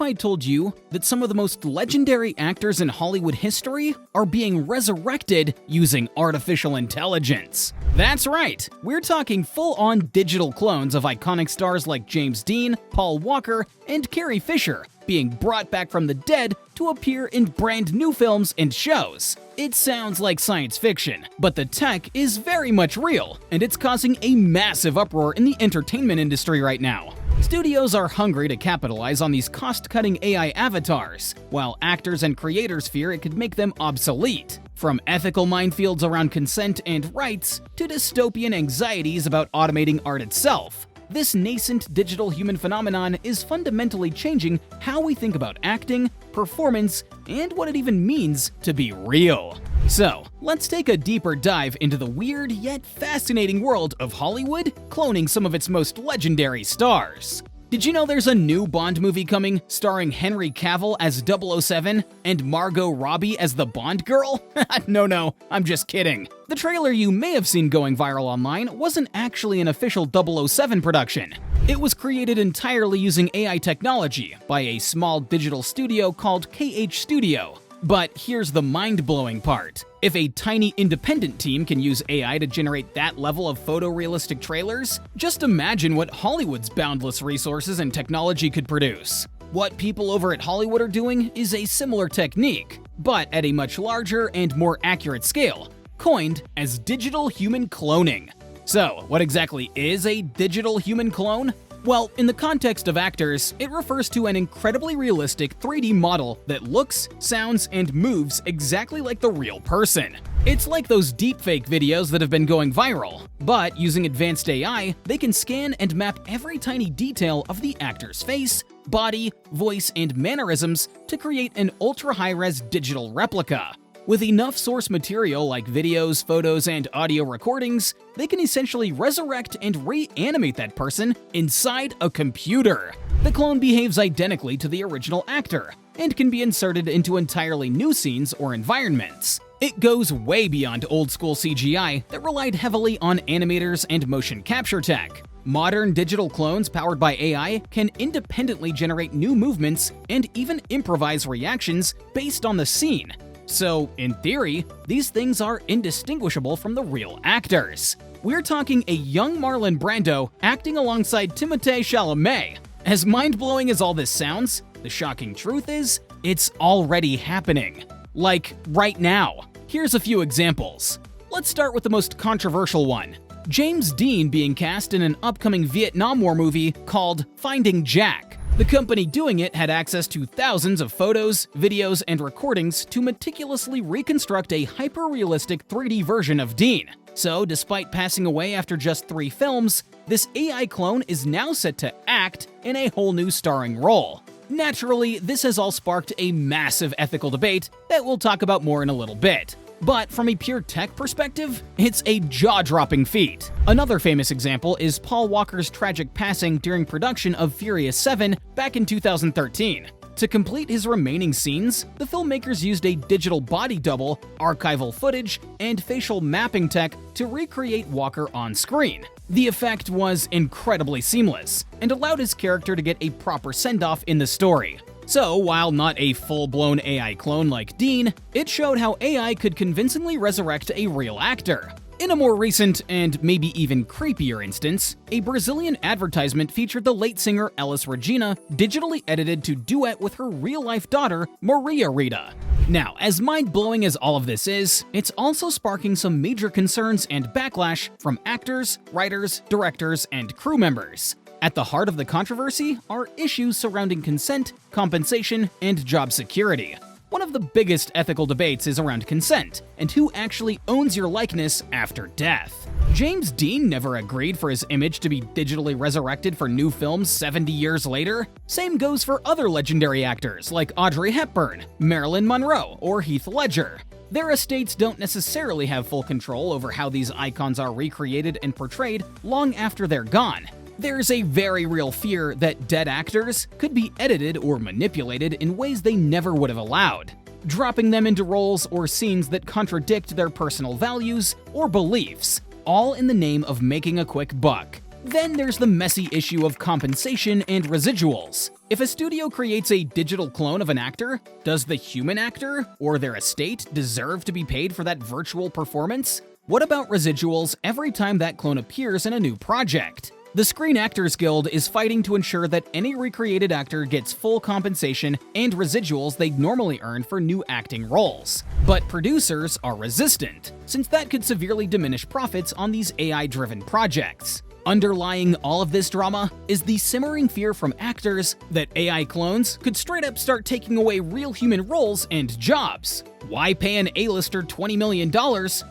I told you that some of the most legendary actors in Hollywood history are being resurrected using artificial intelligence? That's right, we're talking full-on digital clones of iconic stars like James Dean, Paul Walker, and Carrie Fisher being brought back from the dead to appear in brand new films and shows. It sounds like science fiction, but the tech is very much real, and it's causing a massive uproar in the entertainment industry right now. Studios are hungry to capitalize on these cost-cutting AI avatars, while actors and creators fear it could make them obsolete. From ethical minefields around consent and rights to dystopian anxieties about automating art itself, this nascent digital human phenomenon is fundamentally changing how we think about acting, performance, and what it even means to be real. So, let's take a deeper dive into the weird yet fascinating world of Hollywood cloning some of its most legendary stars. Did you know there's a new Bond movie coming starring Henry Cavill as 007 and Margot Robbie as the Bond girl? No, I'm just kidding. The trailer you may have seen going viral online wasn't actually an official 007 production. It was created entirely using AI technology by a small digital studio called KH Studio. But here's the mind-blowing part. If a tiny independent team can use AI to generate that level of photorealistic trailers, just imagine what Hollywood's boundless resources and technology could produce. What people over at Hollywood are doing is a similar technique, but at a much larger and more accurate scale, coined as digital human cloning. So, what exactly is a digital human clone? Well, in the context of actors, it refers to an incredibly realistic 3D model that looks, sounds, and moves exactly like the real person. It's like those deepfake videos that have been going viral, but using advanced AI, they can scan and map every tiny detail of the actor's face, body, voice, and mannerisms to create an ultra-high-res digital replica. With enough source material like videos, photos, and audio recordings, they can essentially resurrect and reanimate that person inside a computer. The clone behaves identically to the original actor and can be inserted into entirely new scenes or environments. It goes way beyond old-school CGI that relied heavily on animators and motion capture tech. Modern digital clones powered by AI can independently generate new movements and even improvise reactions based on the scene. So, in theory, these things are indistinguishable from the real actors. We're talking a young Marlon Brando acting alongside Timothée Chalamet. As mind-blowing as all this sounds, the shocking truth is, it's already happening. Like, right now. Here's a few examples. Let's start with the most controversial one. James Dean being cast in an upcoming Vietnam War movie called Finding Jack. The company doing it had access to thousands of photos, videos, and recordings to meticulously reconstruct a hyper-realistic 3D version of Dean. So, despite passing away after just 3 films, this AI clone is now set to act in a whole new starring role. Naturally, this has all sparked a massive ethical debate that we'll talk about more in a little bit. But from a pure tech perspective, it's a jaw-dropping feat. Another famous example is Paul Walker's tragic passing during production of Furious 7 back in 2013. To complete his remaining scenes, the filmmakers used a digital body double, archival footage, and facial mapping tech to recreate Walker on screen. The effect was incredibly seamless, and allowed his character to get a proper send-off in the story. So, while not a full-blown AI clone like Dean, it showed how AI could convincingly resurrect a real actor. In a more recent and maybe even creepier instance, a Brazilian advertisement featured the late singer Elis Regina digitally edited to duet with her real-life daughter, Maria Rita. Now, as mind-blowing as all of this is, it's also sparking some major concerns and backlash from actors, writers, directors, and crew members. At the heart of the controversy are issues surrounding consent, compensation, and job security. One of the biggest ethical debates is around consent and who actually owns your likeness after death. James Dean never agreed for his image to be digitally resurrected for new films 70 years later. Same goes for other legendary actors like Audrey Hepburn, Marilyn Monroe, or Heath Ledger. Their estates don't necessarily have full control over how these icons are recreated and portrayed long after they're gone. There's a very real fear that dead actors could be edited or manipulated in ways they never would have allowed, dropping them into roles or scenes that contradict their personal values or beliefs, all in the name of making a quick buck. Then there's the messy issue of compensation and residuals. If a studio creates a digital clone of an actor, does the human actor or their estate deserve to be paid for that virtual performance? What about residuals every time that clone appears in a new project? The Screen Actors Guild is fighting to ensure that any recreated actor gets full compensation and residuals they'd normally earn for new acting roles. But producers are resistant, since that could severely diminish profits on these AI-driven projects. Underlying all of this drama is the simmering fear from actors that AI clones could straight up start taking away real human roles and jobs. Why pay an A-lister $20 million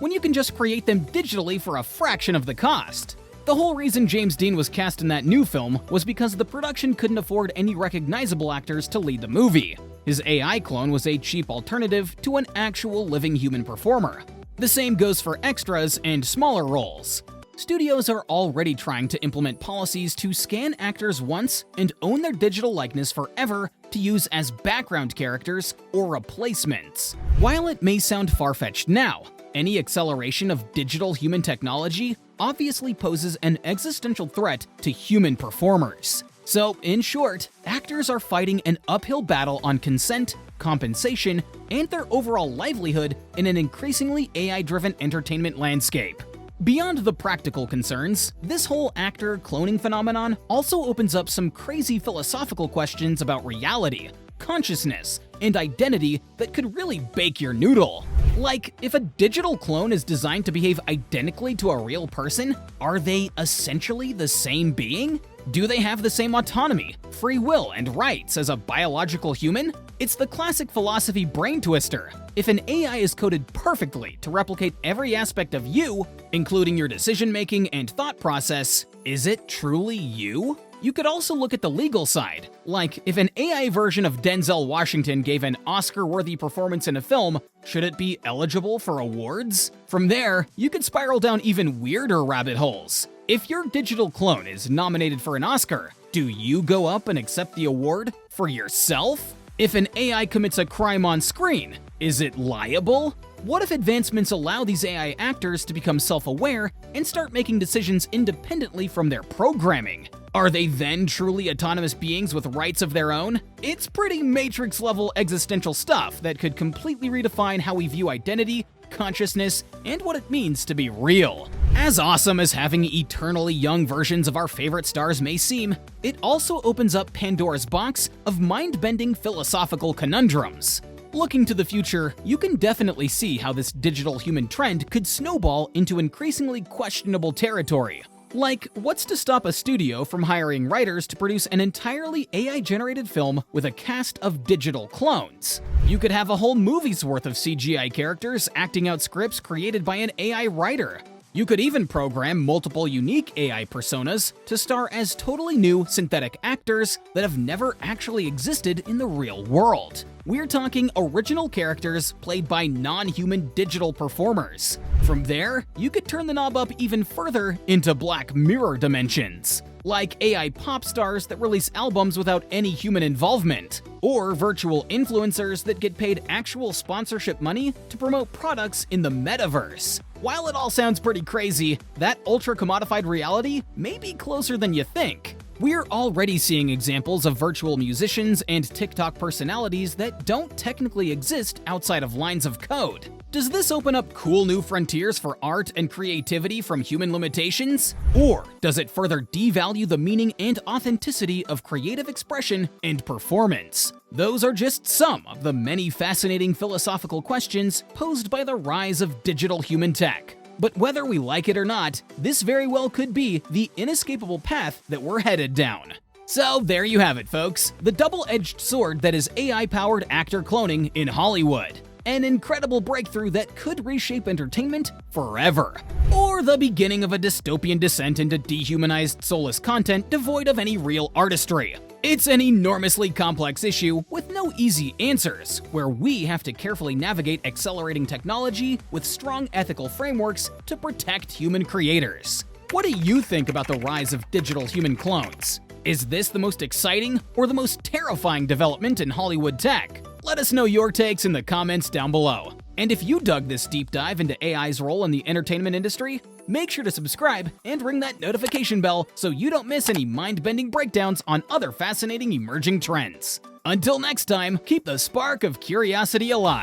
when you can just create them digitally for a fraction of the cost? The whole reason James Dean was cast in that new film was because the production couldn't afford any recognizable actors to lead the movie. His AI clone was a cheap alternative to an actual living human performer. The same goes for extras and smaller roles. Studios are already trying to implement policies to scan actors once and own their digital likeness forever to use as background characters or replacements. While it may sound far-fetched now, any acceleration of digital human technology obviously poses an existential threat to human performers. So, in short, actors are fighting an uphill battle on consent, compensation, and their overall livelihood in an increasingly AI-driven entertainment landscape. Beyond the practical concerns, this whole actor cloning phenomenon also opens up some crazy philosophical questions about reality, consciousness, and identity that could really bake your noodle. Like, if a digital clone is designed to behave identically to a real person, are they essentially the same being? Do they have the same autonomy, free will, and rights as a biological human? It's the classic philosophy brain twister. If an AI is coded perfectly to replicate every aspect of you, including your decision-making and thought process, is it truly you? You could also look at the legal side. Like, if an AI version of Denzel Washington gave an Oscar-worthy performance in a film, should it be eligible for awards? From there, you could spiral down even weirder rabbit holes. If your digital clone is nominated for an Oscar, do you go up and accept the award for yourself? If an AI commits a crime on screen, is it liable? What if advancements allow these AI actors to become self-aware and start making decisions independently from their programming? Are they then truly autonomous beings with rights of their own? It's pretty Matrix-level existential stuff that could completely redefine how we view identity, consciousness, and what it means to be real. As awesome as having eternally young versions of our favorite stars may seem, it also opens up Pandora's box of mind-bending philosophical conundrums. Looking to the future, you can definitely see how this digital human trend could snowball into increasingly questionable territory. Like, what's to stop a studio from hiring writers to produce an entirely AI-generated film with a cast of digital clones? You could have a whole movie's worth of CGI characters acting out scripts created by an AI writer. You could even program multiple unique AI personas to star as totally new synthetic actors that have never actually existed in the real world. We're talking original characters played by non-human digital performers. From there, you could turn the knob up even further into Black Mirror dimensions, like AI pop stars that release albums without any human involvement, or virtual influencers that get paid actual sponsorship money to promote products in the metaverse. While it all sounds pretty crazy, that ultra-commodified reality may be closer than you think. We're already seeing examples of virtual musicians and TikTok personalities that don't technically exist outside of lines of code. Does this open up cool new frontiers for art and creativity from human limitations? Or does it further devalue the meaning and authenticity of creative expression and performance? Those are just some of the many fascinating philosophical questions posed by the rise of digital human tech. But whether we like it or not, this very well could be the inescapable path that we're headed down. So there you have it, folks. The double-edged sword that is AI-powered actor cloning in Hollywood. An incredible breakthrough that could reshape entertainment forever. Or the beginning of a dystopian descent into dehumanized, soulless content devoid of any real artistry. It's an enormously complex issue with no easy answers, where we have to carefully navigate accelerating technology with strong ethical frameworks to protect human creators. What do you think about the rise of digital human clones? Is this the most exciting or the most terrifying development in Hollywood tech? Let us know your takes in the comments down below. And if you dug this deep dive into AI's role in the entertainment industry, make sure to subscribe and ring that notification bell so you don't miss any mind-bending breakdowns on other fascinating emerging trends. Until next time, keep the spark of curiosity alive.